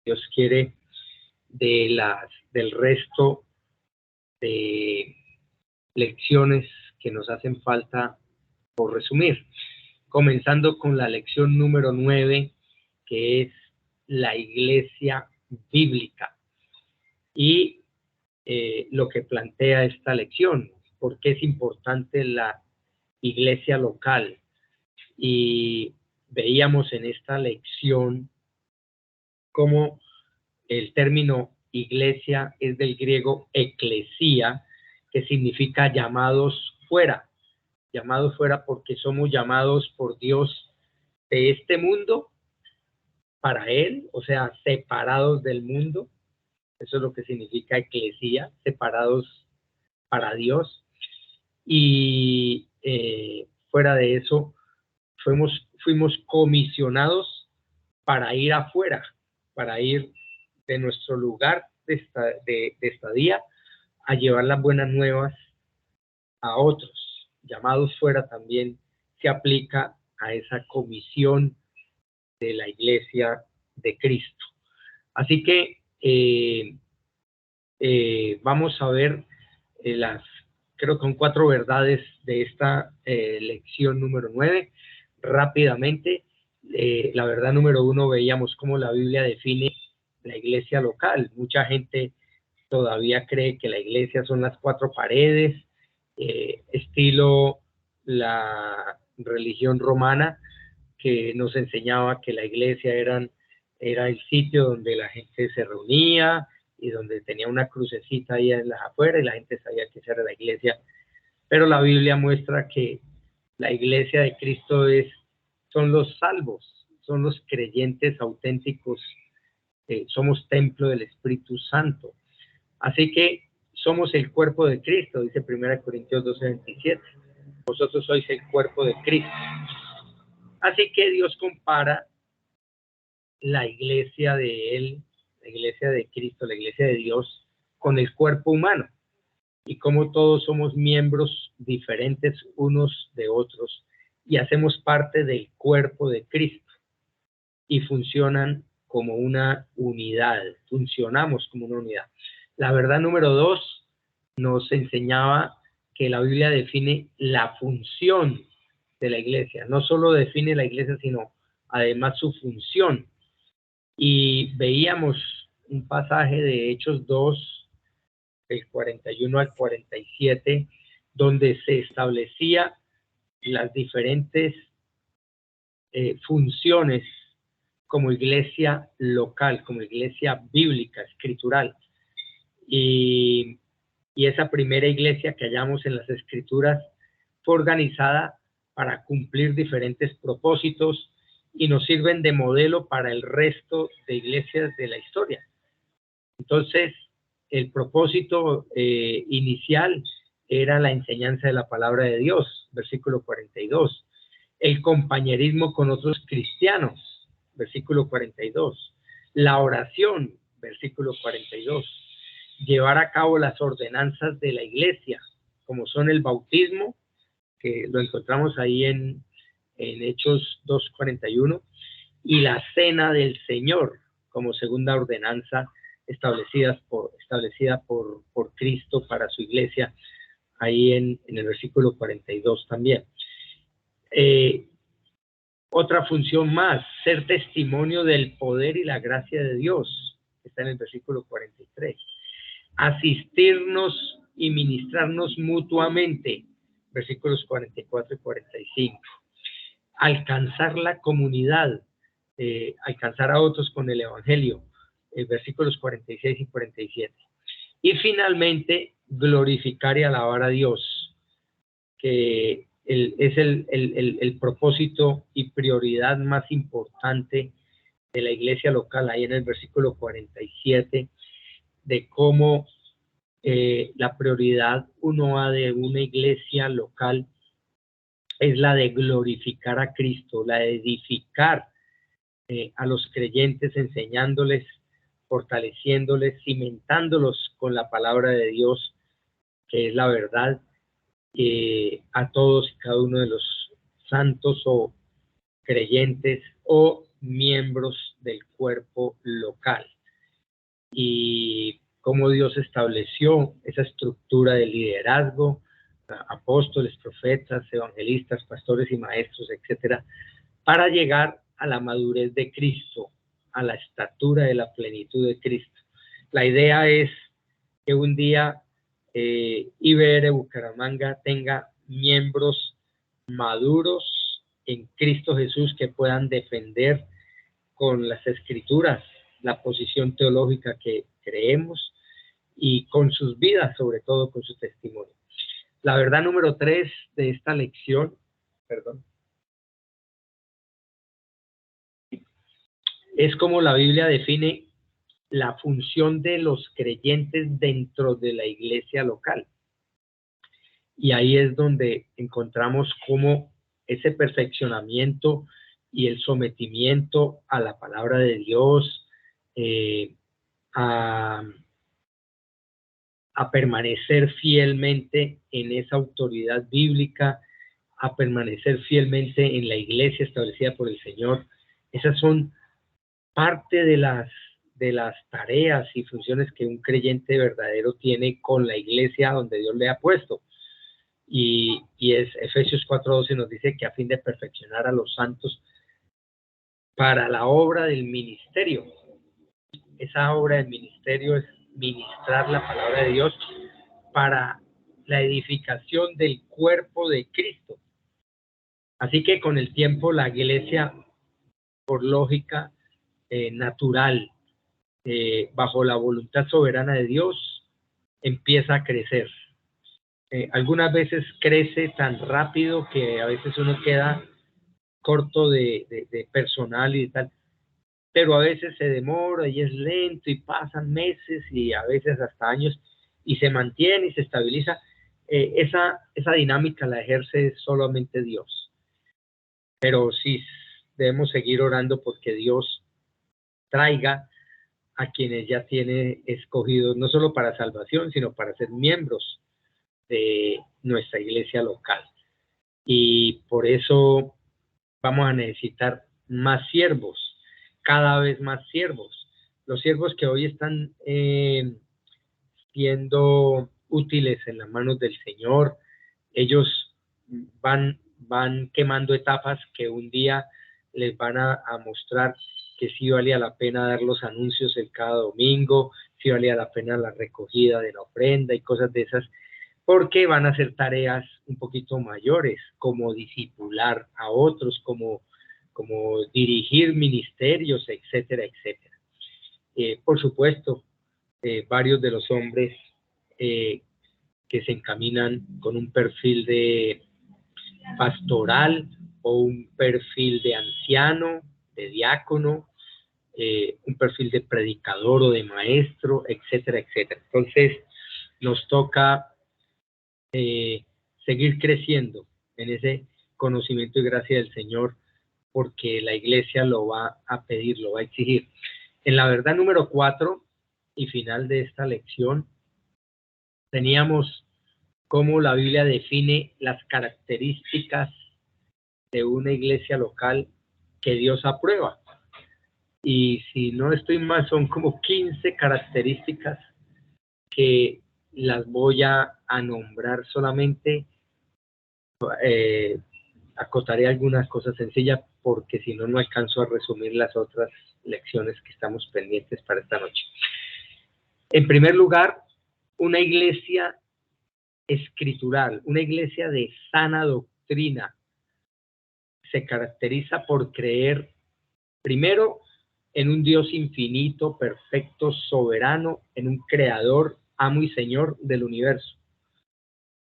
Dios quiere, del resto de lecciones que nos hacen falta por resumir. Comenzando con la lección número 9, que es la iglesia bíblica. Y lo que plantea esta lección, por qué es importante la iglesia local. Y veíamos en esta lección cómo el término iglesia es del griego eclesía, que significa llamados fuera porque somos llamados por Dios de este mundo para Él, o sea, separados del mundo. Eso es lo que significa eclesía, separados para Dios. Y fuera de eso, fuimos comisionados para ir afuera, para ir de nuestro lugar de estadía a llevar las buenas nuevas a otros. Llamados fuera también se aplica a esa comisión de la iglesia de Cristo. Así que vamos a ver creo que son 4 verdades de esta lección número 9. Rápidamente, la verdad número 1, veíamos cómo la Biblia define la iglesia local. Mucha gente todavía cree que la iglesia son las 4 paredes, estilo la religión romana, que nos enseñaba que la iglesia era el sitio donde la gente se reunía y donde tenía una crucecita ahí en las afueras y la gente sabía que esa era la iglesia. Pero la Biblia muestra que la iglesia de Cristo son los salvos, son los creyentes auténticos, somos templo del Espíritu Santo. Así que somos el cuerpo de Cristo, dice 1 Corintios 12:27. Vosotros sois el cuerpo de Cristo. Así que Dios compara la iglesia de Él, la iglesia de Cristo, la iglesia de Dios, con el cuerpo humano. Y como todos somos miembros diferentes unos de otros y hacemos parte del cuerpo de Cristo y funcionan como una unidad, funcionamos como una unidad. La verdad número 2 nos enseñaba que la Biblia define la función de la iglesia. No solo define la iglesia, sino además su función. Y veíamos un pasaje de Hechos 2, del 41 al 47, donde se establecía las diferentes funciones como iglesia local, como iglesia bíblica, escritural. Y esa primera iglesia que hallamos en las escrituras fue organizada para cumplir diferentes propósitos y nos sirven de modelo para el resto de iglesias de la historia. Entonces, el propósito inicial era la enseñanza de la palabra de Dios, versículo 42. El compañerismo con otros cristianos, versículo 42. La oración, versículo 42. Llevar a cabo las ordenanzas de la iglesia, como son el bautismo, que lo encontramos ahí en Hechos 2:41, y la cena del Señor, como segunda ordenanza establecida por Cristo para su iglesia, ahí en el versículo 42 también. Otra función más, ser testimonio del poder y la gracia de Dios, está en el versículo 43. Asistirnos y ministrarnos mutuamente, versículos 44 y 45. Alcanzar la comunidad, alcanzar a otros con el evangelio, versículos 46 y 47. Y finalmente, glorificar y alabar a Dios, que es el propósito y prioridad más importante de la iglesia local, ahí en el versículo 47, de cómo la prioridad 1A de una iglesia local es la de glorificar a Cristo, la de edificar a los creyentes, enseñándoles, fortaleciéndoles, cimentándolos con la palabra de Dios, que es la verdad, a todos y cada uno de los santos o creyentes o miembros del cuerpo local. y cómo Dios estableció esa estructura de liderazgo, apóstoles, profetas, evangelistas, pastores y maestros, etcétera, para llegar a la madurez de Cristo, a la estatura de la plenitud de Cristo. La idea es que un día IBR Bucaramanga tenga miembros maduros en Cristo Jesús que puedan defender con las escrituras la posición teológica que creemos y con sus vidas, sobre todo con su testimonio. La verdad número 3 de esta lección, es como la Biblia define la función de los creyentes dentro de la iglesia local. Y ahí es donde encontramos cómo ese perfeccionamiento y el sometimiento a la palabra de Dios, a permanecer fielmente en esa autoridad bíblica, a permanecer fielmente en la iglesia establecida por el Señor. Esas son parte de las tareas y funciones que un creyente verdadero tiene con la iglesia donde Dios le ha puesto. Y es Efesios 4:12 nos dice que a fin de perfeccionar a los santos para la obra del ministerio. Esa obra del ministerio es ministrar la palabra de Dios para la edificación del cuerpo de Cristo. Así que con el tiempo la iglesia, por lógica natural, bajo la voluntad soberana de Dios, empieza a crecer. Algunas veces crece tan rápido que a veces uno queda corto de personal y tal, pero a veces se demora y es lento y pasan meses y a veces hasta años y se mantiene y se estabiliza. Esa dinámica la ejerce solamente Dios. Pero sí debemos seguir orando porque Dios traiga a quienes ya tiene escogidos, no solo para salvación, sino para ser miembros de nuestra iglesia local. Y por eso vamos a necesitar más siervos, cada vez más siervos. Los siervos que hoy están siendo útiles en las manos del Señor, ellos van quemando etapas que un día les van a mostrar que sí valía la pena dar los anuncios el cada domingo, sí valía la pena la recogida de la ofrenda y cosas de esas, porque van a hacer tareas un poquito mayores, como discipular a otros, como dirigir ministerios, etcétera, etcétera. Por supuesto, varios de los hombres que se encaminan con un perfil de pastoral o un perfil de anciano, de diácono, un perfil de predicador o de maestro, etcétera, etcétera. Entonces, nos toca seguir creciendo en ese conocimiento y gracia del Señor, porque la iglesia lo va a pedir, lo va a exigir. En la verdad número 4 y final de esta lección, teníamos cómo la Biblia define las características de una iglesia local que Dios aprueba. Y si no estoy mal, son como 15 características que las voy a nombrar solamente. Acotaré algunas cosas sencillas porque si no, no alcanzo a resumir las otras lecciones que estamos pendientes para esta noche. En primer lugar, una iglesia escritural, una iglesia de sana doctrina, se caracteriza por creer primero en un Dios infinito, perfecto, soberano, en un creador, amo y señor del universo.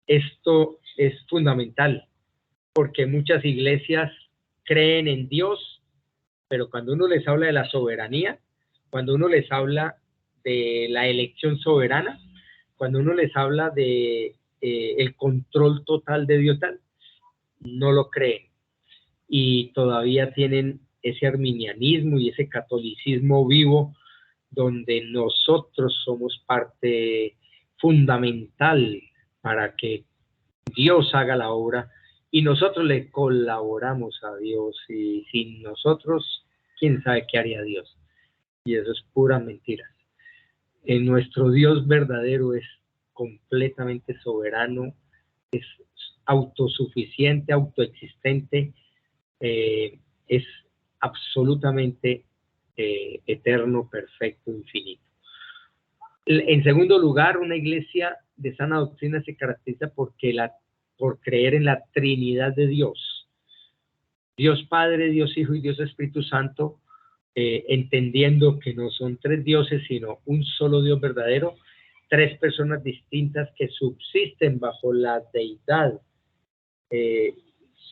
Esto es fundamental porque muchas iglesias creen en Dios, pero cuando uno les habla de la soberanía, cuando uno les habla de la elección soberana, cuando uno les habla de el control total de Dios, no lo creen y todavía tienen ese arminianismo y ese catolicismo vivo donde nosotros somos parte fundamental para que Dios haga la obra y nosotros le colaboramos a Dios y sin nosotros, quién sabe qué haría Dios. Y eso es pura mentira. Nuestro Dios verdadero es completamente soberano, es autosuficiente, autoexistente, es absolutamente eterno, perfecto, infinito. En segundo lugar, una iglesia de sana doctrina se caracteriza por creer en la Trinidad de Dios. Dios Padre, Dios Hijo y Dios Espíritu Santo, entendiendo que no son tres dioses, sino un solo Dios verdadero, tres personas distintas que subsisten bajo la deidad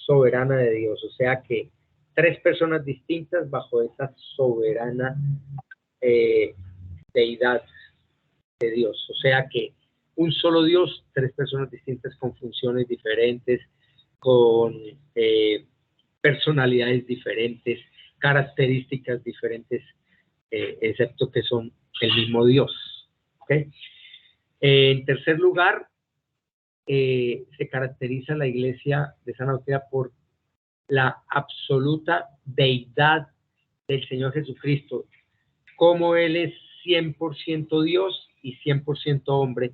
soberana de Dios. O sea que tres personas distintas bajo esa soberana deidad de Dios. O sea que un solo Dios, tres personas distintas con funciones diferentes, con personalidades diferentes, características diferentes, excepto que son el mismo Dios. ¿Okay? En tercer lugar, se caracteriza la iglesia de sana doctrina por la absoluta deidad del Señor Jesucristo, como Él es 100% Dios y 100% hombre,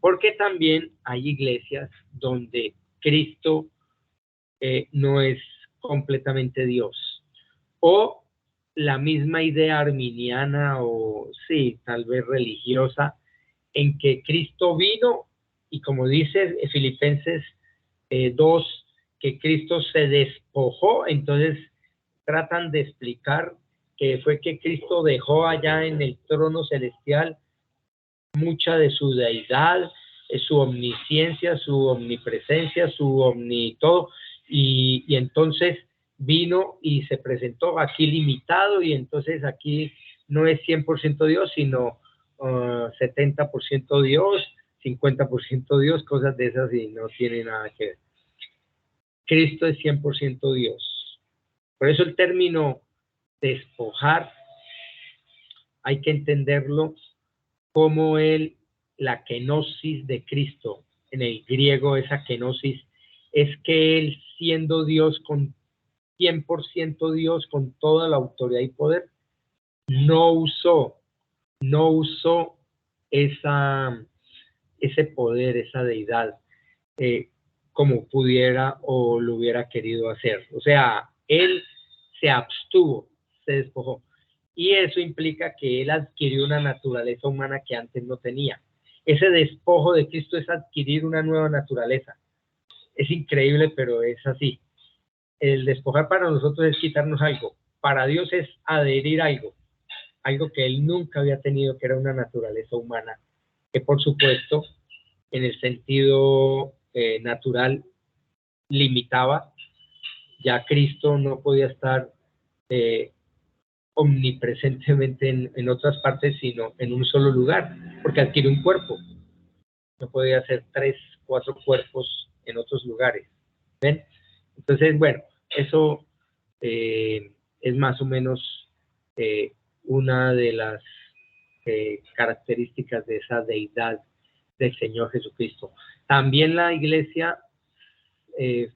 porque también hay iglesias donde Cristo no es completamente Dios, o la misma idea arminiana o sí, tal vez religiosa, en que Cristo vino y como dice Filipenses 2, que Cristo se despojó, entonces tratan de explicar que fue que Cristo dejó allá en el trono celestial mucha de su deidad, su omnisciencia, su omnipresencia, su todo, y entonces vino y se presentó aquí limitado, y entonces aquí no es 100% Dios, sino 70% Dios, 50% Dios, cosas de esas, y no tiene nada que ver. Cristo es 100% Dios. Por eso el término despojar hay que entenderlo como la kenosis de Cristo. En el griego esa kenosis es que Él, siendo Dios, con 100% Dios, con toda la autoridad y poder, no usó ese poder, esa deidad, como pudiera o lo hubiera querido hacer. O sea, Él se abstuvo, se despojó. Y eso implica que Él adquirió una naturaleza humana que antes no tenía. Ese despojo de Cristo es adquirir una nueva naturaleza. Es increíble, pero es así. El despojar para nosotros es quitarnos algo. Para Dios es adherir algo que Él nunca había tenido, que era una naturaleza humana, que por supuesto, en el sentido natural, limitaba. Ya Cristo no podía estar omnipresentemente en otras partes, sino en un solo lugar, porque adquiere un cuerpo. No podía hacer 3, 4 cuerpos en otros lugares. ¿Ven? Entonces, bueno, eso es más o menos una de las características de esa deidad del Señor Jesucristo. También la iglesia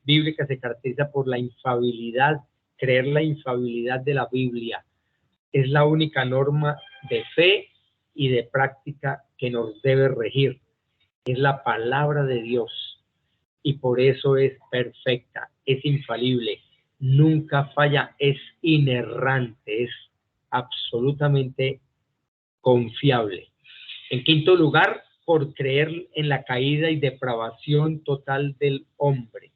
bíblica se caracteriza por la infalibilidad, creer la infalibilidad de la Biblia. Es la única norma de fe y de práctica que nos debe regir. Es la palabra de Dios y por eso es perfecta, es infalible, nunca falla, es inerrante, es absolutamente confiable. En quinto lugar, por creer en la caída y depravación total del hombre.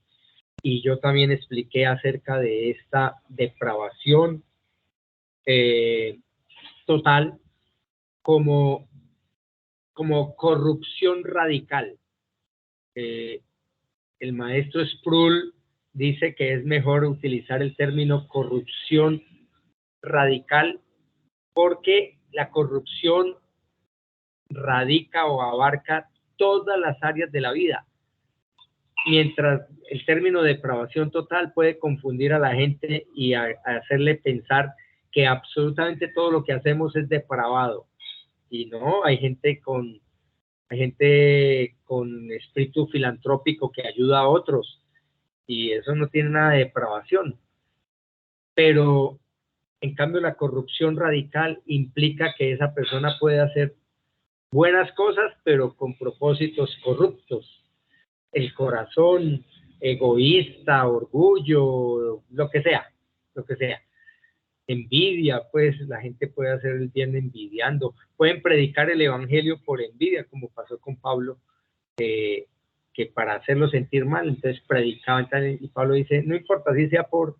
Y yo también expliqué acerca de esta depravación total como corrupción radical. El maestro Sproul dice que es mejor utilizar el término corrupción radical porque la corrupción radica o abarca todas las áreas de la vida, mientras el término depravación total puede confundir a la gente y hacerle pensar que absolutamente todo lo que hacemos es depravado. Y no, hay gente con espíritu filantrópico que ayuda a otros, y eso no tiene nada de depravación. Pero, en cambio, la corrupción radical implica que esa persona puede hacer buenas cosas, pero con propósitos corruptos. El corazón egoísta, orgullo, lo que sea, lo que sea. Envidia, pues la gente puede hacer el bien envidiando. Pueden predicar el evangelio por envidia, como pasó con Pablo, que para hacerlo sentir mal, entonces predicaban, y Pablo dice, no importa si sea por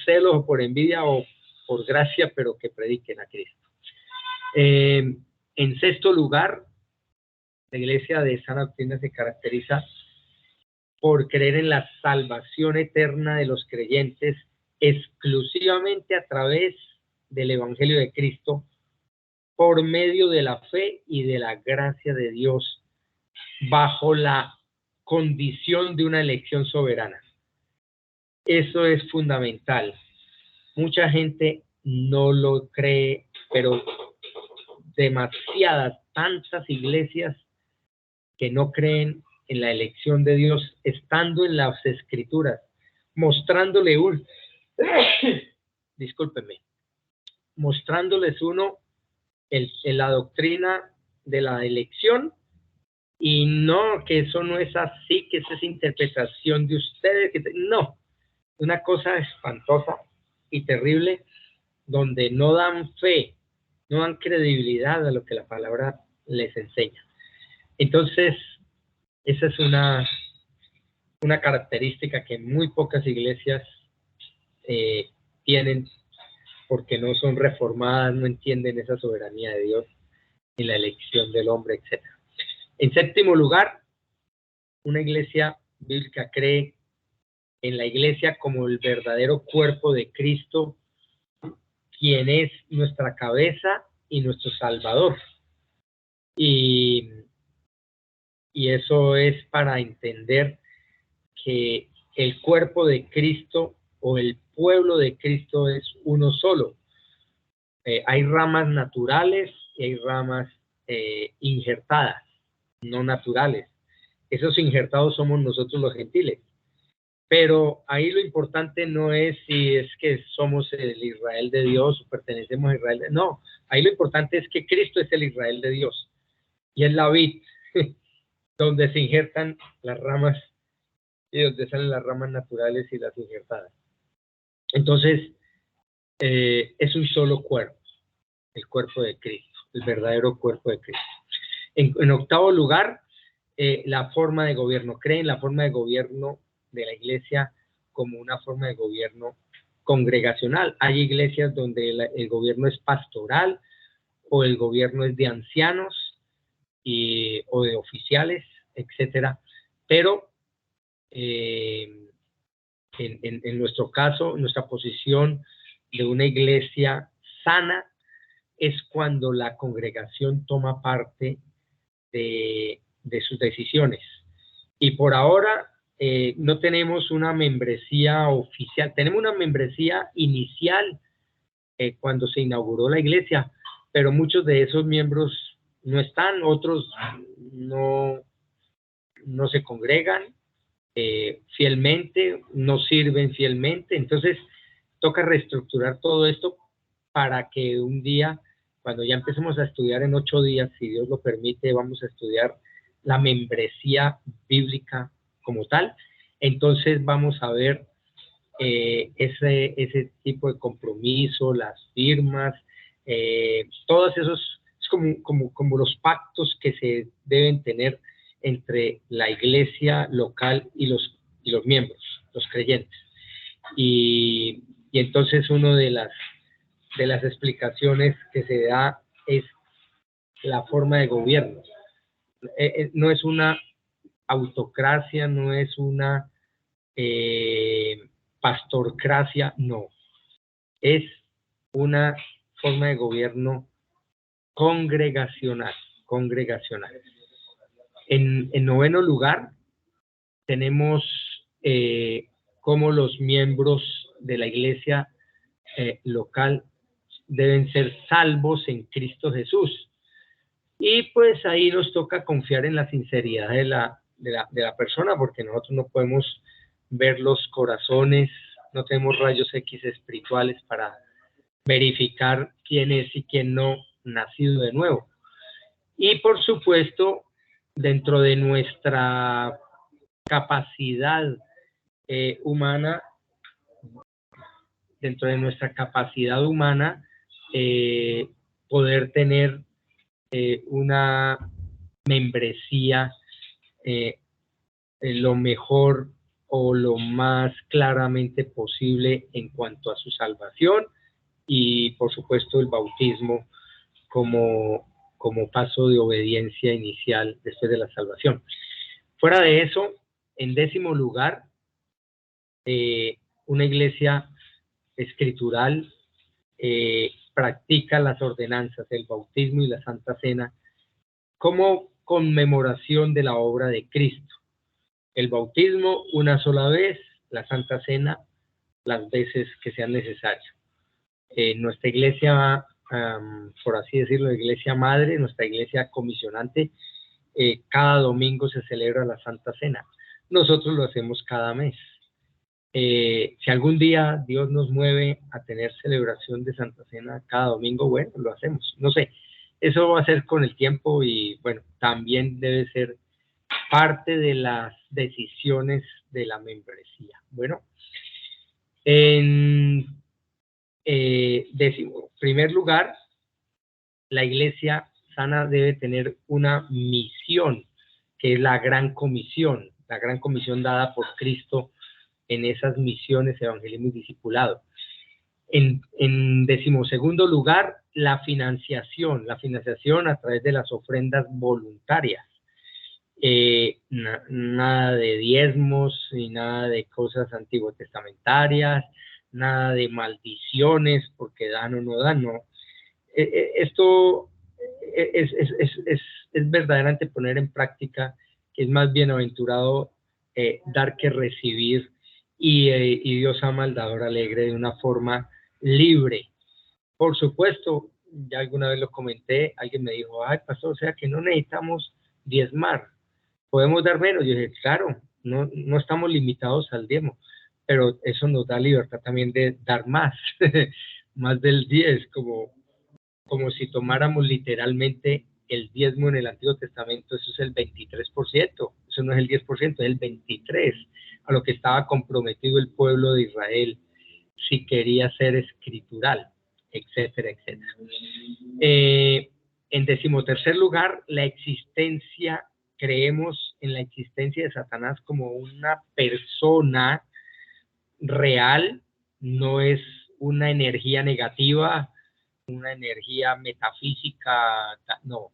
celos o por envidia o por gracia, pero que prediquen a Cristo. En sexto lugar, la iglesia de sana doctrina se caracteriza por creer en la salvación eterna de los creyentes exclusivamente a través del Evangelio de Cristo, por medio de la fe y de la gracia de Dios, bajo la condición de una elección soberana. Eso es fundamental. Mucha gente no lo cree, pero demasiadas, tantas iglesias que no creen en la elección de Dios, estando en las Escrituras, mostrándoles la doctrina de la elección, y no, que eso no es así, que esa es interpretación de ustedes, no, una cosa espantosa y terrible, donde no dan fe, no dan credibilidad a lo que la palabra les enseña. Entonces, esa es una característica que muy pocas iglesias tienen, porque no son reformadas, no entienden esa soberanía de Dios en la elección del hombre, etc. En séptimo lugar, una iglesia bíblica cree en la iglesia como el verdadero cuerpo de Cristo, quien es nuestra cabeza y nuestro Salvador. Y eso es para entender que el cuerpo de Cristo o el pueblo de Cristo es uno solo. Hay ramas naturales y hay ramas injertadas, no naturales. Esos injertados somos nosotros los gentiles. Pero ahí lo importante no es si es que somos el Israel de Dios o pertenecemos a Israel. No, ahí lo importante es que Cristo es el Israel de Dios y es la vid donde se injertan las ramas y donde salen las ramas naturales y las injertadas. Entonces, es un solo cuerpo, el cuerpo de Cristo, el verdadero cuerpo de Cristo. En octavo lugar, la forma de gobierno. Creen la forma de gobierno de la iglesia como una forma de gobierno congregacional. Hay iglesias donde el gobierno es pastoral, o el gobierno es de ancianos o de oficiales, etcétera. Pero en nuestro caso, nuestra posición de una iglesia sana es cuando la congregación toma parte de sus decisiones. Y por ahora no tenemos una membresía oficial, tenemos una membresía inicial cuando se inauguró la iglesia, pero muchos de esos miembros no están, otros no se congregan fielmente, no sirven fielmente. Entonces toca reestructurar todo esto para que un día, cuando ya empecemos a estudiar en 8 días, si Dios lo permite, vamos a estudiar la membresía bíblica como tal. Entonces vamos a ver ese tipo de compromiso, las firmas, todos esos, es como los pactos que se deben tener entre la iglesia local y los miembros, los creyentes. Y entonces una de las explicaciones que se da es la forma de gobierno. No es una autocracia, no es una pastorcracia, no. Es una forma de gobierno congregacional. En noveno lugar, tenemos cómo los miembros de la iglesia local deben ser salvos en Cristo Jesús. Y pues ahí nos toca confiar en la sinceridad de la persona, porque nosotros no podemos ver los corazones, no tenemos rayos X espirituales para verificar quién es y quién no nacido de nuevo. Y por supuesto, dentro de nuestra capacidad humana, poder tener una membresía lo mejor o lo más claramente posible en cuanto a su salvación, y por supuesto el bautismo como paso de obediencia inicial después de la salvación. Fuera de eso, en 10º lugar, una iglesia escritural practica las ordenanzas, el bautismo y la Santa Cena como conmemoración de la obra de Cristo. El bautismo una sola vez, la Santa Cena las veces que sean necesarias. Nuestra iglesia, por así decirlo, iglesia madre, nuestra iglesia comisionante, cada domingo se celebra la Santa Cena. Nosotros lo hacemos cada mes. Si algún día Dios nos mueve a tener celebración de Santa Cena cada domingo, bueno, lo hacemos. No sé, eso va a ser con el tiempo y bueno, también debe ser parte de las decisiones de la membresía. Bueno, en 11º lugar, la iglesia sana debe tener una misión, que es la gran comisión dada por Cristo en esas misiones, evangelismo y discipulado. En 12º lugar, la financiación a través de las ofrendas voluntarias. Nada de diezmos y nada de cosas antiguotestamentarias, nada de maldiciones porque dan o no dan, no. Esto es verdaderamente poner en práctica que es más bienaventurado dar que recibir, y Dios ama al dador alegre de una forma libre. Por supuesto, ya alguna vez lo comenté, alguien me dijo, ay, pastor, o sea que no necesitamos diezmar, podemos dar menos. Yo dije, claro, no estamos limitados al diezmo, pero eso nos da libertad también de dar más, más del 10, como si tomáramos literalmente el diezmo en el Antiguo Testamento. Eso es el 23%, eso no es el 10%, es el 23%, a lo que estaba comprometido el pueblo de Israel si quería ser escritural, etcétera, etcétera. En 13º lugar, creemos en la existencia de Satanás como una persona real, no es una energía negativa, una energía metafísica, no,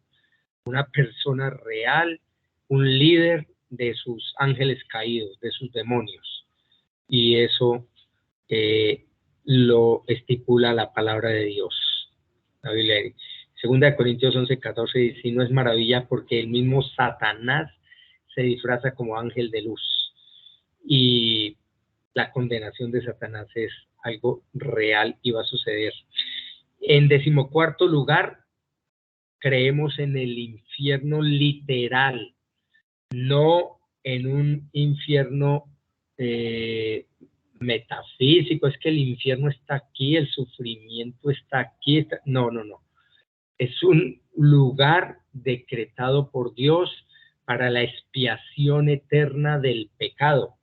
una persona real, un líder de sus ángeles caídos, de sus demonios, y eso lo estipula la palabra de Dios. La Biblia, 2 Corintios 11:14, dice, y no es maravilla porque el mismo Satanás se disfraza como ángel de luz, y la condenación de Satanás es algo real y va a suceder. En 14º lugar, creemos en el infierno literal, no en un infierno metafísico, es que el infierno está aquí, el sufrimiento está aquí, no. Es un lugar decretado por Dios para la expiación eterna del pecado.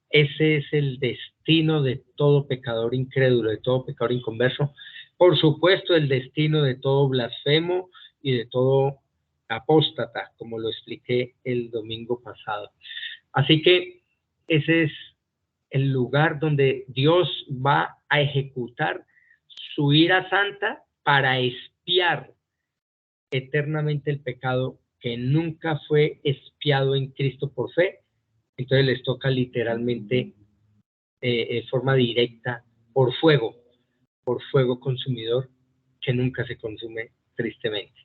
Ese es el destino de todo pecador incrédulo, de todo pecador inconverso. Por supuesto, el destino de todo blasfemo y de todo apóstata, como lo expliqué el domingo pasado. Así que ese es el lugar donde Dios va a ejecutar su ira santa para expiar eternamente el pecado que nunca fue expiado en Cristo por fe. Entonces les toca literalmente en forma directa por fuego consumidor que nunca se consume, tristemente.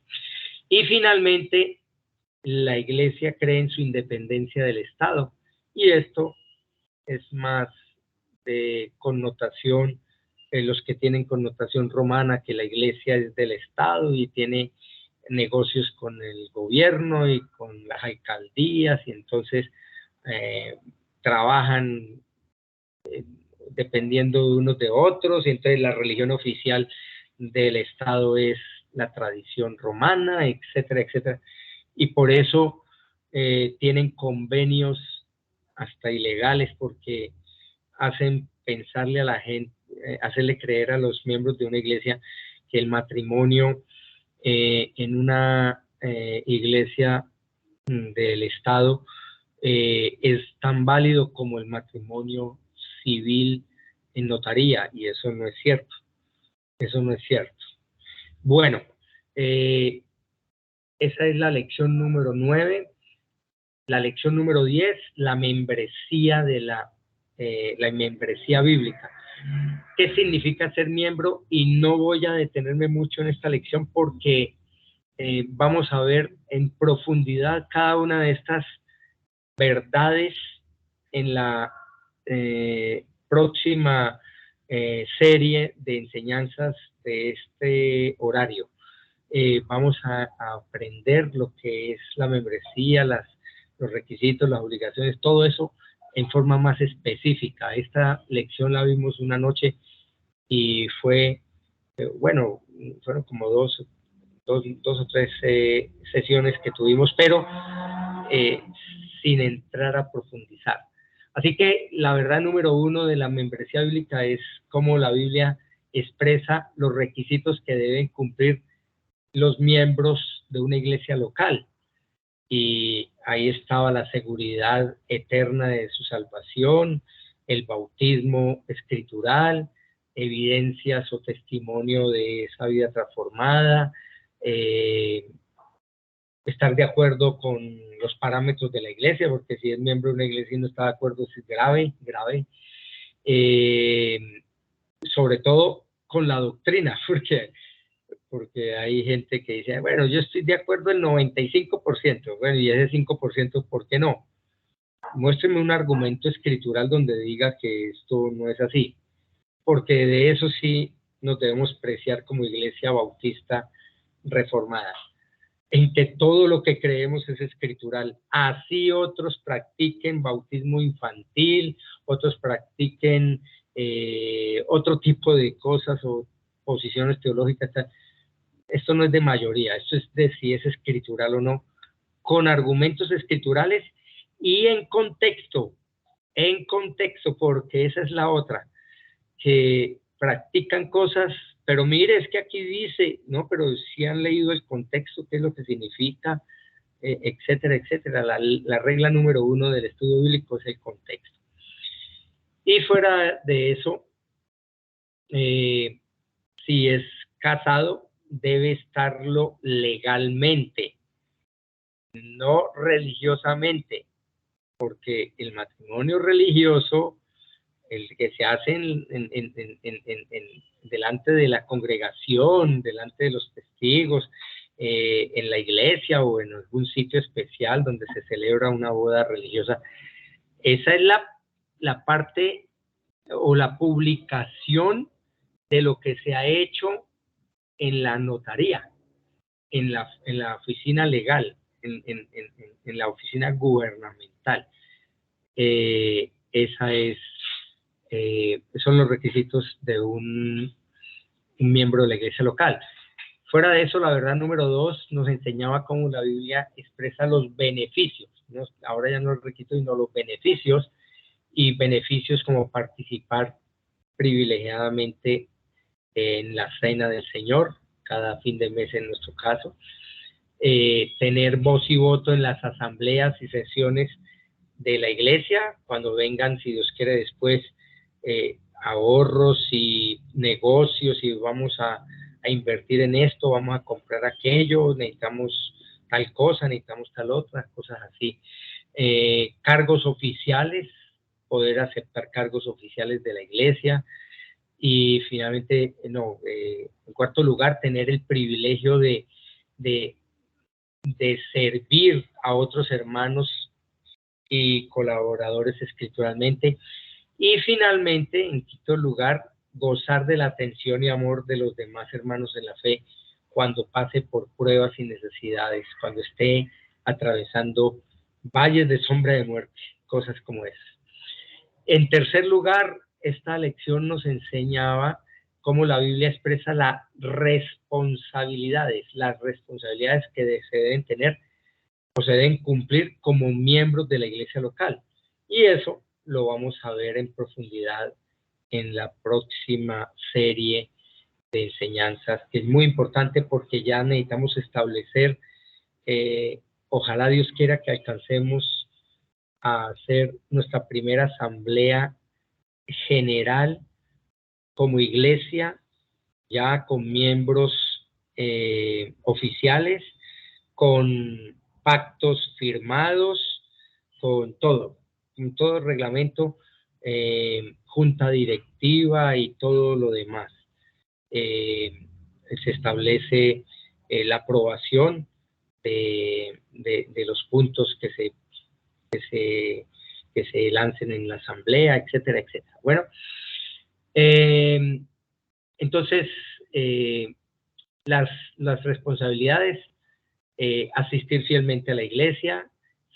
Y finalmente, la iglesia cree en su independencia del Estado, y esto es más de connotación, los que tienen connotación romana, que la iglesia es del Estado y tiene negocios con el gobierno y con las alcaldías, y entonces trabajan dependiendo de unos de otros, y entonces la religión oficial del Estado es la tradición romana, etcétera, etcétera. Y por eso tienen convenios hasta ilegales, porque hacen pensarle a la gente, hacerle creer a los miembros de una iglesia que el matrimonio en una iglesia del Estado es tan válido como el matrimonio civil en notaría, y eso no es cierto. Eso no es cierto. Bueno, esa es la lección número 9. La lección número 10, la membresía de la membresía bíblica. ¿Qué significa ser miembro? Y no voy a detenerme mucho en esta lección porque vamos a ver en profundidad cada una de estas verdades en la próxima serie de enseñanzas de este horario. Vamos a aprender lo que es la membresía, los requisitos, las obligaciones, todo eso en forma más específica. Esta lección la vimos una noche y fue, bueno, fueron como dos o tres sesiones que tuvimos, pero sin entrar a profundizar. Así que la verdad número 1 de la membresía bíblica es cómo la Biblia expresa los requisitos que deben cumplir los miembros de una iglesia local. Y ahí estaba la seguridad eterna de su salvación, el bautismo escritural, evidencias o testimonio de esa vida transformada, estar de acuerdo con los parámetros de la iglesia, porque si es miembro de una iglesia y no está de acuerdo es grave, grave. Sobre todo con la doctrina, porque hay gente que dice, bueno, yo estoy de acuerdo el 95%, bueno, y ese 5%, ¿por qué no? Muéstreme un argumento escritural donde diga que esto no es así, porque de eso sí nos debemos preciar como iglesia bautista reformada, en que todo lo que creemos es escritural. Así otros practiquen bautismo infantil, otros practiquen otro tipo de cosas o posiciones teológicas. Esto no es de mayoría, esto es de si es escritural o no, con argumentos escriturales y en contexto, porque esa es la otra, que practican cosas, pero mire, es que aquí dice, no, pero si han leído el contexto, qué es lo que significa, etcétera, etcétera. La regla número 1 del estudio bíblico es el contexto. Y fuera de eso, si es casado, debe estarlo legalmente, no religiosamente, porque el matrimonio religioso, el que se hace delante de la congregación, delante de los testigos, en la iglesia o en algún sitio especial donde se celebra una boda religiosa, esa es la parte o la publicación de lo que se ha hecho en la notaría, en la oficina legal, en la oficina gubernamental. Son los requisitos de un miembro de la iglesia local. Fuera de eso, la verdad número 2 nos enseñaba cómo la Biblia expresa los beneficios, ¿no? Ahora ya no los requisitos, sino los beneficios, y beneficios como participar privilegiadamente en la cena del Señor, cada fin de mes en nuestro caso, tener voz y voto en las asambleas y sesiones de la iglesia, cuando vengan, si Dios quiere, después ahorros y negocios, y vamos a invertir en esto, vamos a comprar aquello, necesitamos tal cosa, necesitamos tal otra, cosas así. Cargos oficiales, poder aceptar cargos oficiales de la iglesia. Y finalmente, en cuarto lugar, tener el privilegio de servir a otros hermanos y colaboradores escrituralmente. Y finalmente, en quinto lugar, gozar de la atención y amor de los demás hermanos en la fe cuando pase por pruebas y necesidades, cuando esté atravesando valles de sombra de muerte, cosas como esas. En tercer lugar, esta lección nos enseñaba cómo la Biblia expresa las responsabilidades que se deben tener o se deben cumplir como miembros de la iglesia local. Y eso lo vamos a ver en profundidad en la próxima serie de enseñanzas, que es muy importante porque ya necesitamos establecer, ojalá Dios quiera que alcancemos a hacer nuestra primera asamblea general como iglesia, ya con miembros oficiales, con pactos firmados, con todo el reglamento, junta directiva y todo lo demás. Se establece la aprobación de los puntos que se lancen en la asamblea, etcétera, etcétera. Bueno, entonces, las responsabilidades: asistir fielmente a la iglesia,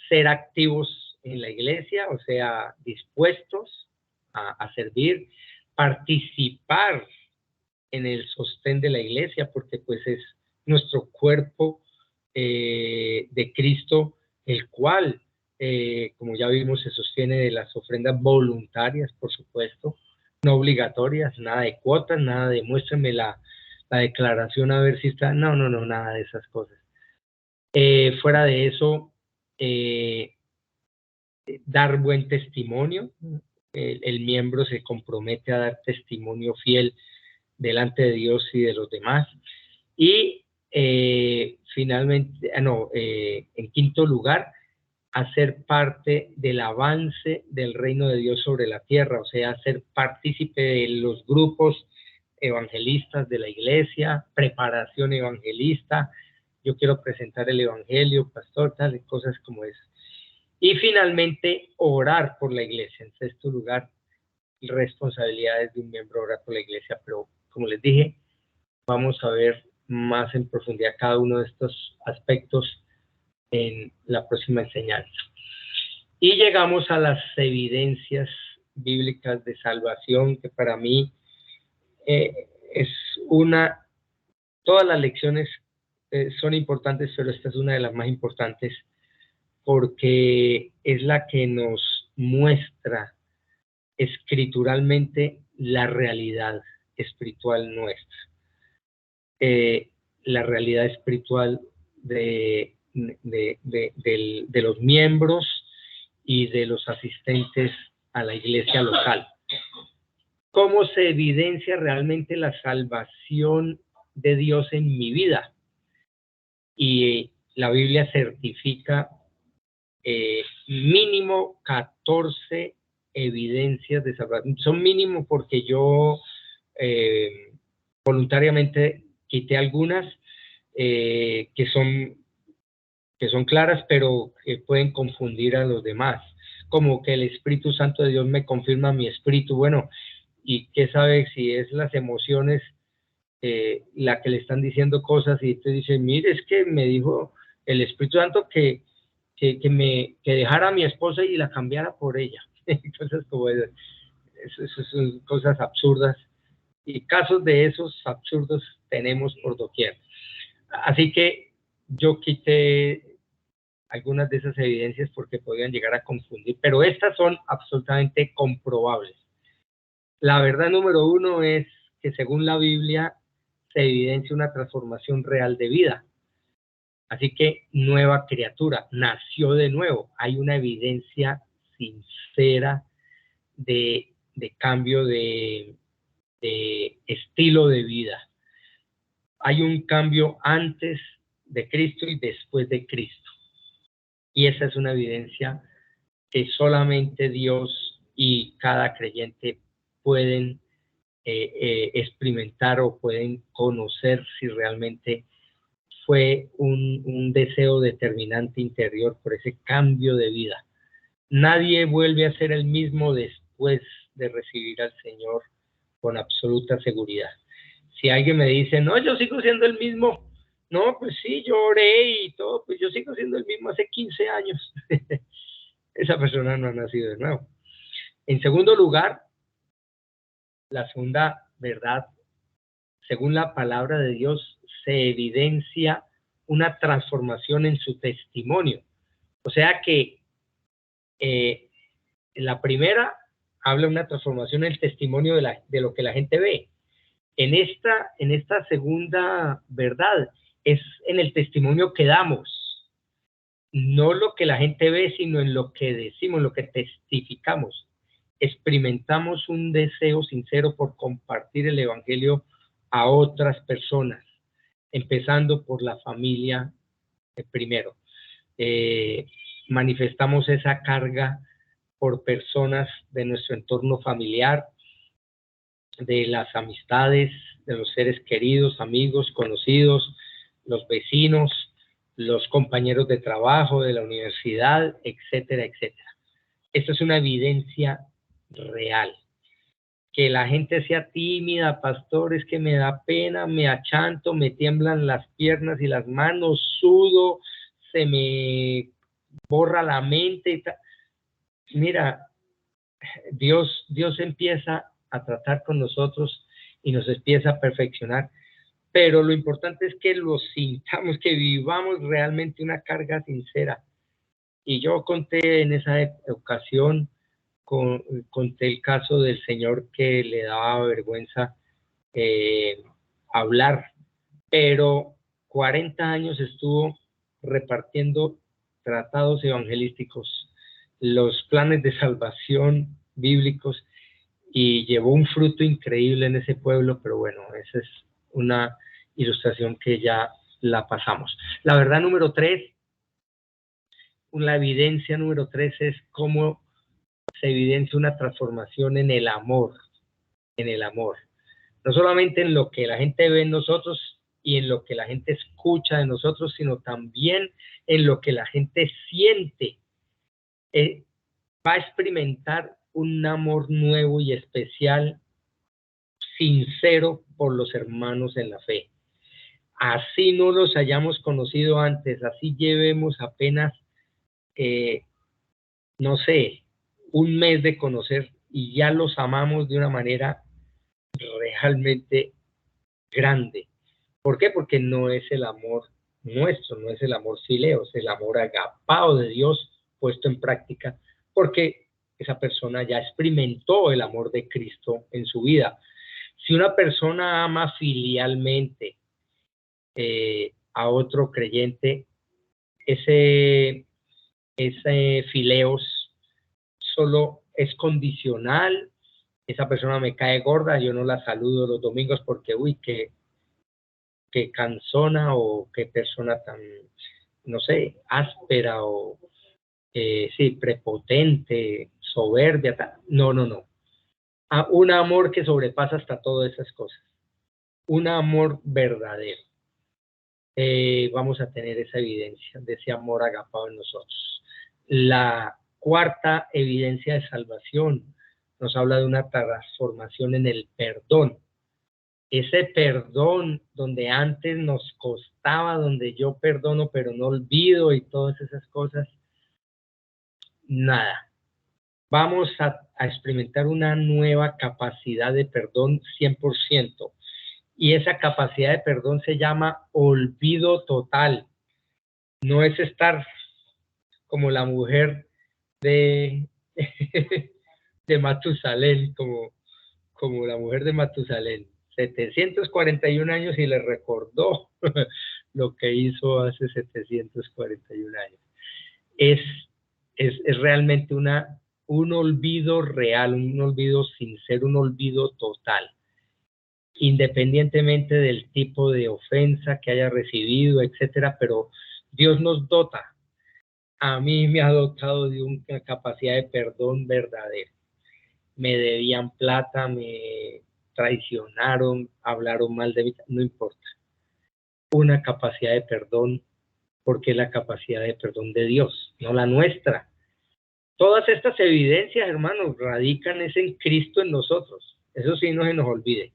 ser activos en la iglesia, o sea, dispuestos a servir, participar en el sostén de la iglesia, porque pues es nuestro cuerpo de Cristo, el cual, como ya vimos, se sostiene de las ofrendas voluntarias, por supuesto, no obligatorias, nada de cuotas, nada de muéstrame la declaración a ver si está, no, nada de esas cosas. Fuera de eso, dar buen testimonio. El miembro se compromete a dar testimonio fiel delante de Dios y de los demás. Y finalmente, en quinto lugar, hacer parte del avance del reino de Dios sobre la tierra, o sea, ser partícipe de los grupos evangelistas de la iglesia, preparación evangelista. Yo quiero presentar el evangelio, pastor, tal, cosas como eso. Y finalmente, orar por la iglesia. En sexto lugar, responsabilidades de un miembro, orar por la iglesia. Pero, como les dije, vamos a ver más en profundidad cada uno de estos aspectos en la próxima enseñanza. Y llegamos a las evidencias bíblicas de salvación, que para mí es todas las lecciones son importantes, pero esta es una de las más importantes, porque es la que nos muestra escrituralmente la realidad espiritual nuestra, la realidad espiritual de los miembros y de los asistentes a la iglesia local. ¿Cómo se evidencia realmente la salvación de Dios en mi vida? Y la Biblia certifica mínimo 14 evidencias de salvación. Son mínimo porque yo voluntariamente quité algunas que son claras, pero que pueden confundir a los demás, como que el Espíritu Santo de Dios me confirma mi espíritu. Bueno, ¿y qué sabe si es las emociones la que le están diciendo cosas y te dice, mire, es que me dijo el Espíritu Santo que dejara a mi esposa y la cambiara por ella? Entonces, como eso son cosas absurdas, y casos de esos absurdos tenemos por doquier. Así que yo quité algunas de esas evidencias porque podían llegar a confundir, pero estas son absolutamente comprobables. La verdad número uno es que según la Biblia se evidencia una transformación real de vida. Así que nueva criatura, nació de nuevo. Hay una evidencia sincera de cambio de estilo de vida. Hay un cambio antes de Cristo y después de Cristo. Y esa es una evidencia que solamente Dios y cada creyente pueden experimentar o pueden conocer si realmente fue un deseo determinante interior por ese cambio de vida. Nadie vuelve a ser el mismo después de recibir al Señor con absoluta seguridad. Si alguien me dice, no, yo sigo siendo el mismo, no, pues sí, yo oré y todo, pues yo sigo siendo el mismo hace 15 años. Esa persona no ha nacido de nuevo. En segundo lugar, la segunda verdad según la palabra de Dios, se evidencia una transformación en su testimonio. O sea que la primera habla de una transformación en el testimonio de lo que la gente ve. En esta segunda verdad es en el testimonio que damos, no lo que la gente ve, sino en lo que decimos, lo que testificamos. Experimentamos un deseo sincero por compartir el evangelio a otras personas, empezando por la familia primero. Manifestamos esa carga por personas de nuestro entorno familiar, de las amistades, de los seres queridos, amigos, conocidos, los vecinos, los compañeros de trabajo, de la universidad, etcétera, etcétera. Esto es una evidencia real. Que la gente sea tímida, pastor, es que me da pena, me achanto, me tiemblan las piernas y las manos, sudo, se me borra la mente y tal. Mira, Dios empieza a tratar con nosotros y nos empieza a perfeccionar, pero lo importante es que lo sintamos, que vivamos realmente una carga sincera. Y yo conté en esa ocasión, conté el caso del señor que le daba vergüenza hablar, pero 40 años estuvo repartiendo tratados evangelísticos, los planes de salvación bíblicos, y llevó un fruto increíble en ese pueblo, pero bueno, esa es una ilustración que ya la pasamos. La verdad número 3, la evidencia número 3 es cómo se evidencia una transformación en el amor, no solamente en lo que la gente ve en nosotros y en lo que la gente escucha de nosotros, sino también en lo que la gente siente. Va a experimentar un amor nuevo y especial, sincero por los hermanos en la fe. Así no los hayamos conocido antes, así llevemos apenas, no sé, un mes de conocer y ya los amamos de una manera realmente grande. ¿Por qué? Porque no es el amor nuestro, no es el amor fileo, es el amor agapao de Dios puesto en práctica, porque esa persona ya experimentó el amor de Cristo en su vida. Si una persona ama filialmente a otro creyente, ese fileos solo es condicional. Esa persona me cae gorda, yo no la saludo los domingos porque, uy, qué cansona o qué persona tan, no sé, áspera o, sí, prepotente, soberbia. No. Un amor que sobrepasa hasta todas esas cosas. Un amor verdadero. Vamos a tener esa evidencia de ese amor agapado en nosotros. La cuarta evidencia de salvación nos habla de una transformación en el perdón. Ese perdón donde antes nos costaba, donde yo perdono pero no olvido y todas esas cosas, nada. Vamos a experimentar una nueva capacidad de perdón 100%. Y esa capacidad de perdón se llama olvido total. No es estar como la mujer de, de Matusalén, como la mujer de Matusalén. 741 años y le recordó lo que hizo hace 741 años. Es realmente un olvido real, un olvido sincero, un olvido total, independientemente del tipo de ofensa que haya recibido, etcétera, pero Dios nos dota. A mí me ha dotado de una capacidad de perdón verdadera. Me debían plata, me traicionaron, hablaron mal de mí, no importa. Una capacidad de perdón, porque es la capacidad de perdón de Dios, no la nuestra. Todas estas evidencias, hermanos, radican en Cristo en nosotros. Eso sí, no se nos olvide.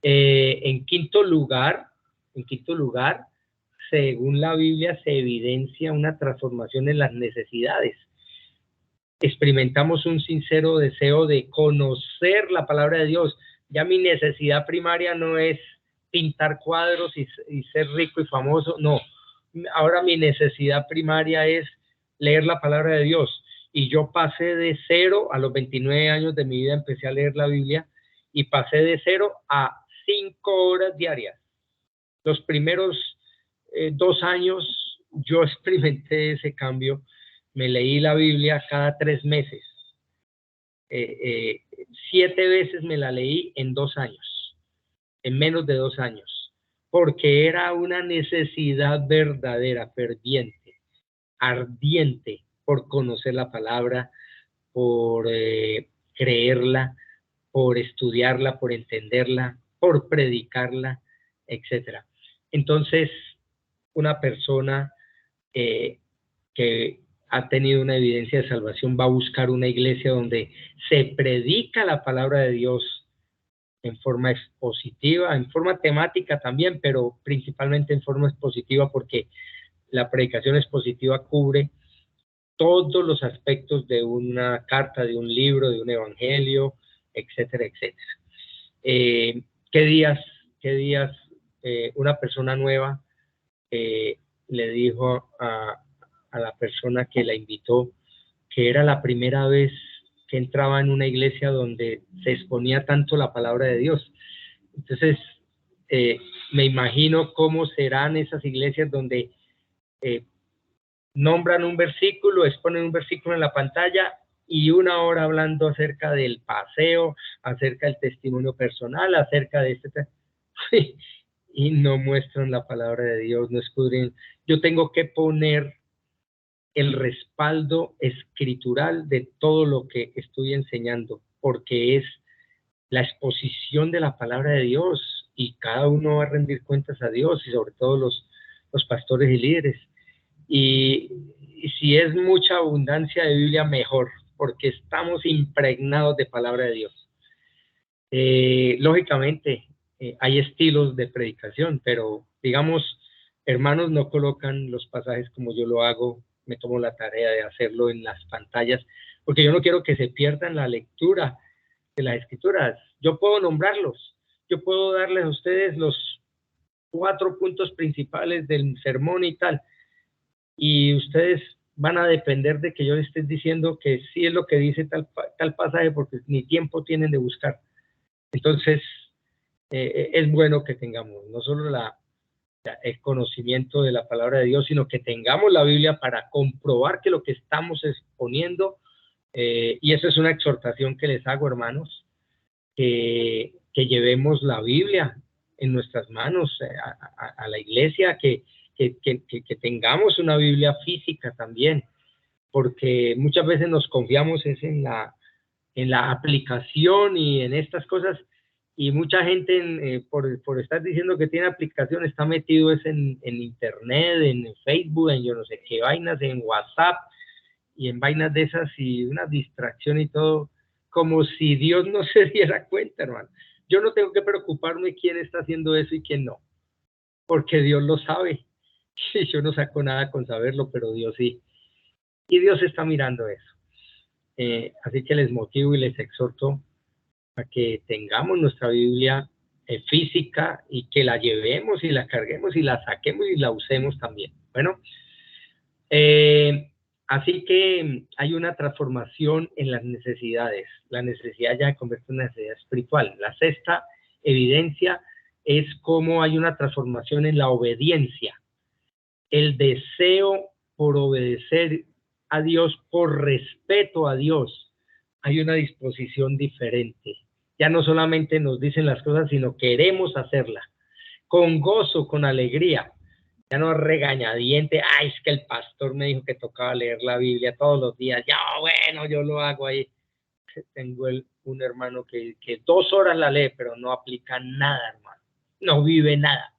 En quinto lugar, según la Biblia, se evidencia una transformación en las necesidades. Experimentamos un sincero deseo de conocer la palabra de Dios, Ya mi necesidad primaria no es pintar cuadros y ser rico y famoso, no. Ahora mi necesidad primaria es leer la palabra de Dios. Y yo pasé de 0 a los 29 años de mi vida, empecé a leer la Biblia y pasé de 0 a 5 horas diarias. Los primeros 2 años yo experimenté ese cambio. Me leí la Biblia cada 3 meses. 7 veces me la leí en 2 años, en menos de 2 años, porque era una necesidad verdadera, ferviente, ardiente por conocer la palabra, por creerla, por estudiarla, por entenderla, por predicarla, etcétera. Entonces, una persona que ha tenido una evidencia de salvación va a buscar una iglesia donde se predica la palabra de Dios en forma expositiva, en forma temática también, pero principalmente en forma expositiva, porque la predicación expositiva cubre todos los aspectos de una carta, de un libro, de un evangelio, etcétera, etcétera. ¿Qué días una persona nueva le dijo a la persona que la invitó que era la primera vez que entraba en una iglesia donde se exponía tanto la palabra de Dios? Entonces, me imagino cómo serán esas iglesias donde nombran un versículo, exponen un versículo en la pantalla y 1 hora hablando acerca del paseo, acerca del testimonio personal, acerca de y no muestran la palabra de Dios, no escudriñan. Yo tengo que poner el respaldo escritural de todo lo que estoy enseñando, porque es la exposición de la palabra de Dios y cada uno va a rendir cuentas a Dios y sobre todo los pastores y líderes. Y si es mucha abundancia de Biblia, mejor, porque estamos impregnados de palabra de Dios. Lógicamente, hay estilos de predicación, pero digamos, hermanos no colocan los pasajes como yo lo hago, me tomo la tarea de hacerlo en las pantallas, porque yo no quiero que se pierdan la lectura de las escrituras. Yo puedo nombrarlos, yo puedo darles a ustedes los 4 puntos principales del sermón y tal, y ustedes van a depender de que yo les esté diciendo que sí es lo que dice tal pasaje, porque ni tiempo tienen de buscar. Entonces, es bueno que tengamos no solo el conocimiento de la palabra de Dios, sino que tengamos la Biblia para comprobar que lo que estamos exponiendo, y eso es una exhortación que les hago, hermanos, que llevemos la Biblia en nuestras manos a la iglesia, que tengamos una Biblia física también, porque muchas veces nos confiamos en la aplicación y en estas cosas, y mucha gente por estar diciendo que tiene aplicación está metido en internet, en Facebook, en yo no sé qué vainas, en WhatsApp y en vainas de esas y una distracción y todo, como si Dios no se diera cuenta, hermano. Yo no tengo que preocuparme quién está haciendo eso y quién no, porque Dios lo sabe. Y yo no saco nada con saberlo, pero Dios sí. Y Dios está mirando eso. Así que les motivo y les exhorto a que tengamos nuestra Biblia física y que la llevemos y la carguemos y la saquemos y la usemos también. Bueno, así que hay una transformación en las necesidades. La necesidad ya se convierte en una necesidad espiritual. La sexta evidencia es cómo hay una transformación en la obediencia. El deseo por obedecer a Dios, por respeto a Dios, hay una disposición diferente. Ya no solamente nos dicen las cosas, sino queremos hacerla con gozo, con alegría. Ya no regañadiente, ay, es que el pastor me dijo que tocaba leer la Biblia todos los días. Ya, bueno, yo lo hago ahí. Tengo un hermano que 2 horas la lee, pero no aplica nada, hermano. No vive nada.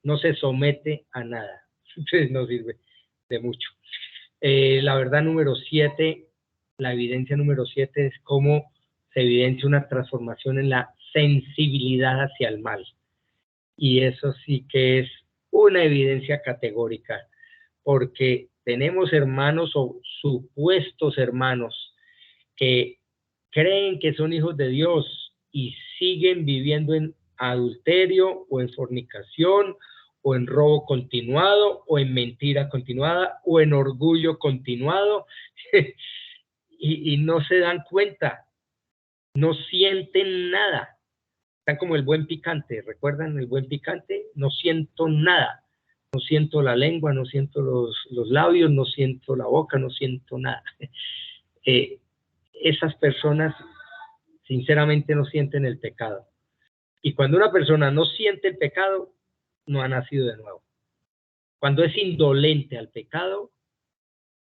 No se somete a nada. Entonces no sirve de mucho. La verdad número 7, la evidencia número 7 es cómo se evidencia una transformación en la sensibilidad hacia el mal. Y eso sí que es una evidencia categórica, porque tenemos hermanos o supuestos hermanos que creen que son hijos de Dios y siguen viviendo en adulterio o en fornicación o en robo continuado o en mentira continuada o en orgullo continuado y no se dan cuenta, no sienten nada. Están como el buen picante, ¿recuerdan el buen picante? No siento nada, no siento la lengua, no siento los labios, no siento la boca, no siento nada. Esas personas sinceramente no sienten el pecado. Y cuando una persona no siente el pecado, no ha nacido de nuevo. Cuando es indolente al pecado,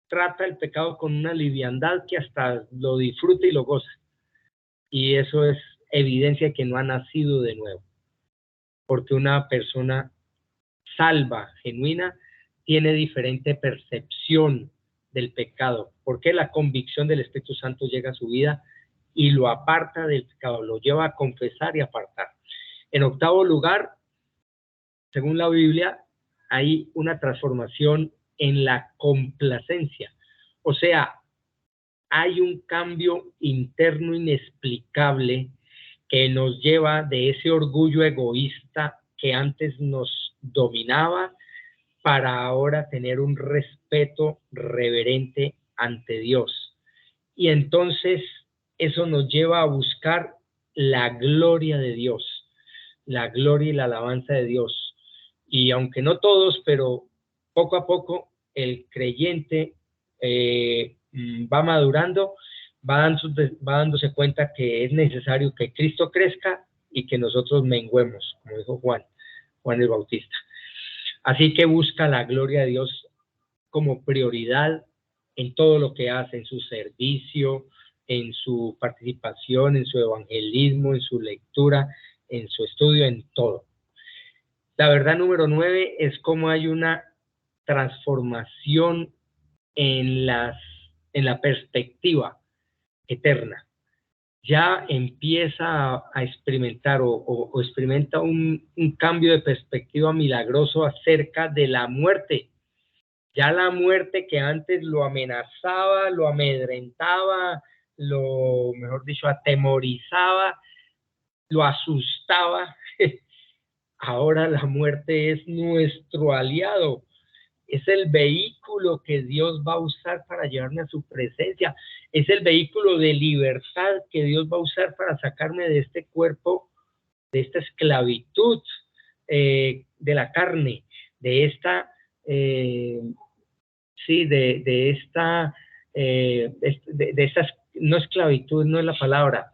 trata el pecado con una liviandad que hasta lo disfruta y lo goza. Y eso es evidencia que no ha nacido de nuevo. Porque una persona salva, genuina, tiene diferente percepción del pecado. Porque la convicción del Espíritu Santo llega a su vida y lo aparta del pecado, lo lleva a confesar y apartar. En octavo lugar, según la Biblia, hay una transformación en la complacencia. O sea, hay un cambio interno inexplicable que nos lleva de ese orgullo egoísta que antes nos dominaba para ahora tener un respeto reverente ante Dios. Y entonces eso nos lleva a buscar la gloria de Dios, la gloria y la alabanza de Dios. Y aunque no todos, pero poco a poco el creyente va madurando, va dándose cuenta que es necesario que Cristo crezca y que nosotros menguemos, como dijo Juan el Bautista. Así que busca la gloria de Dios como prioridad en todo lo que hace, en su servicio, en su participación, en su evangelismo, en su lectura, en su estudio, en todo. La verdad número 9 es cómo hay una transformación en la perspectiva eterna. Ya empieza a experimentar o experimenta un cambio de perspectiva milagroso acerca de la muerte. Ya la muerte que antes lo amenazaba, lo amedrentaba, mejor dicho, atemorizaba, lo asustaba. Ahora la muerte es nuestro aliado. Es el vehículo que Dios va a usar para llevarme a su presencia. Es el vehículo de libertad que Dios va a usar para sacarme de este cuerpo, de esta esclavitud de la carne, de esta, de estas, no esclavitud, no es la palabra,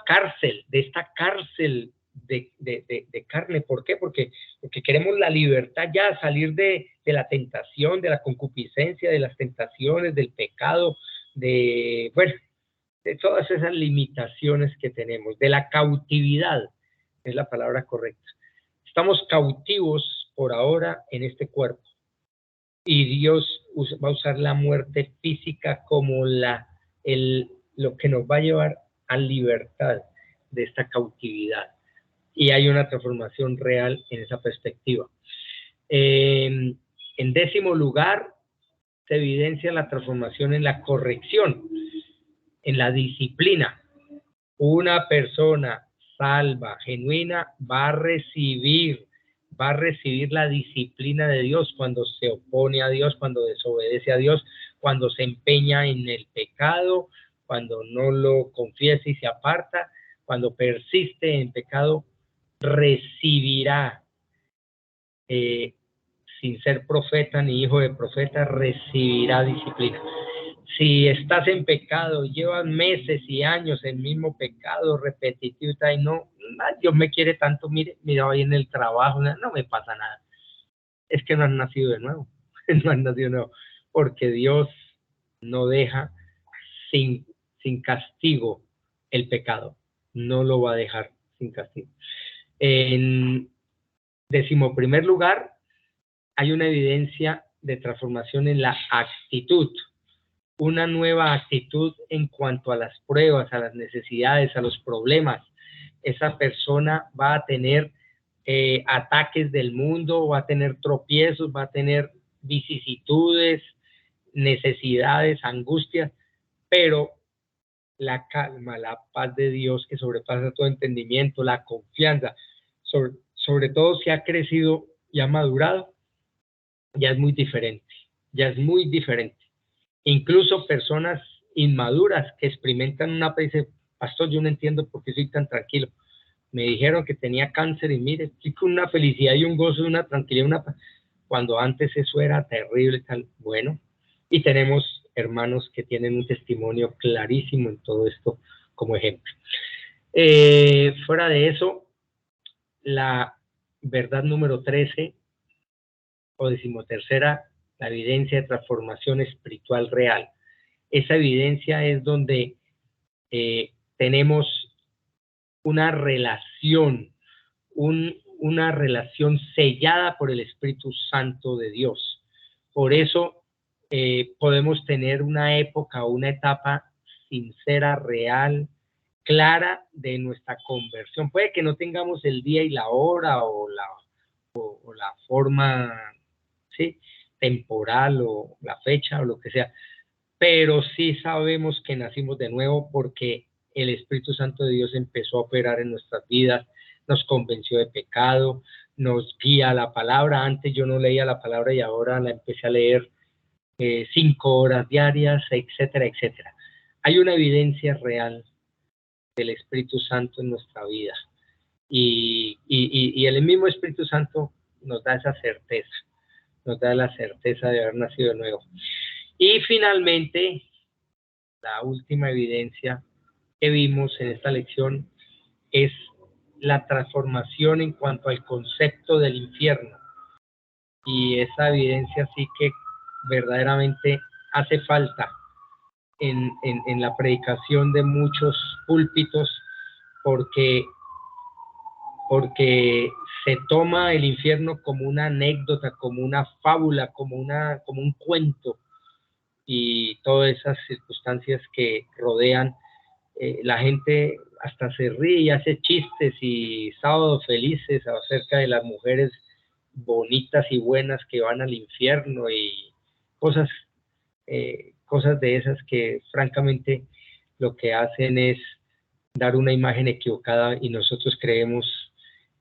cárcel, de esta cárcel de carne. ¿Por qué? Porque queremos la libertad ya, salir de la tentación, de la concupiscencia, de las tentaciones, del pecado, de todas esas limitaciones que tenemos, de la cautividad, es la palabra correcta. Estamos cautivos por ahora en este cuerpo y Dios va a usar la muerte física como lo que nos va a llevar a libertad de esta cautividad. Y hay una transformación real en esa perspectiva. En 10º lugar, se evidencia la transformación en la corrección, en la disciplina. Una persona salva, genuina, va a recibir la disciplina de Dios cuando se opone a Dios, cuando desobedece a Dios, cuando se empeña en el pecado, cuando no lo confiesa y se aparta, cuando persiste en pecado, recibirá, sin ser profeta ni hijo de profeta, recibirá disciplina. Si estás en pecado, llevas meses y años en el mismo pecado repetitivo y no, Dios me quiere tanto, mire hoy en el trabajo, no me pasa nada. Es que no has nacido de nuevo, no has nacido de nuevo, porque Dios no deja sin castigo el pecado, no lo va a dejar sin castigo. En 11º lugar, hay una evidencia de transformación en la actitud, una nueva actitud en cuanto a las pruebas, a las necesidades, a los problemas. Esa persona va a tener ataques del mundo, va a tener tropiezos, va a tener vicisitudes, necesidades, angustias, pero la calma, la paz de Dios que sobrepasa todo entendimiento, la confianza, sobre todo si ha crecido y ha madurado, ya es muy diferente, ya es muy diferente. Incluso personas inmaduras que experimentan una paz, dicen, pastor, yo no entiendo por qué soy tan tranquilo. Me dijeron que tenía cáncer y mire, estoy con una felicidad y un gozo, una tranquilidad, una paz, cuando antes eso era terrible, tal. Bueno, y tenemos hermanos que tienen un testimonio clarísimo en todo esto como ejemplo. Fuera de eso, la verdad número 13 o 13ª, la evidencia de transformación espiritual real. Esa evidencia es donde tenemos una relación, una relación sellada por el Espíritu Santo de Dios. Por eso podemos tener una época, una etapa sincera, real, clara de nuestra conversión. Puede que no tengamos el día y la hora o la forma, ¿sí?, temporal o la fecha o lo que sea, pero sí sabemos que nacimos de nuevo porque el Espíritu Santo de Dios empezó a operar en nuestras vidas, nos convenció de pecado, nos guía a la palabra. Antes yo no leía la palabra y ahora la empecé a leer 5 horas diarias, etcétera, etcétera. Hay una evidencia real del Espíritu Santo en nuestra vida y el mismo Espíritu Santo nos da esa certeza, nos da la certeza de haber nacido de nuevo. Y finalmente, la última evidencia que vimos en esta lección es la transformación en cuanto al concepto del infierno. Y esa evidencia sí que verdaderamente hace falta en la predicación de muchos púlpitos porque se toma el infierno como una anécdota, como una fábula, como un cuento, y todas esas circunstancias que rodean. La gente hasta se ríe y hace chistes y sábados felices acerca de las mujeres bonitas y buenas que van al infierno y cosas de esas que francamente lo que hacen es dar una imagen equivocada y nosotros creemos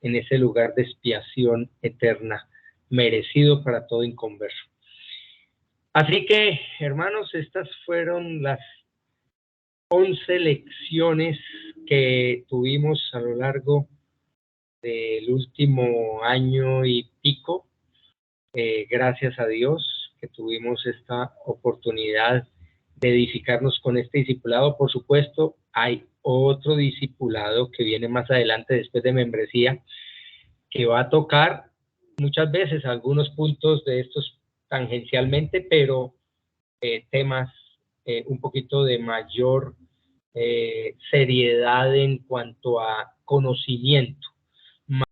en ese lugar de expiación eterna merecido para todo inconverso. Así que, hermanos, estas fueron las 11 lecciones que tuvimos a lo largo del último año y pico. Gracias a Dios que tuvimos esta oportunidad de edificarnos con este discipulado. Por supuesto, hay otro discipulado que viene más adelante después de membresía, que va a tocar muchas veces algunos puntos de estos tangencialmente, pero temas un poquito de mayor seriedad en cuanto a conocimiento.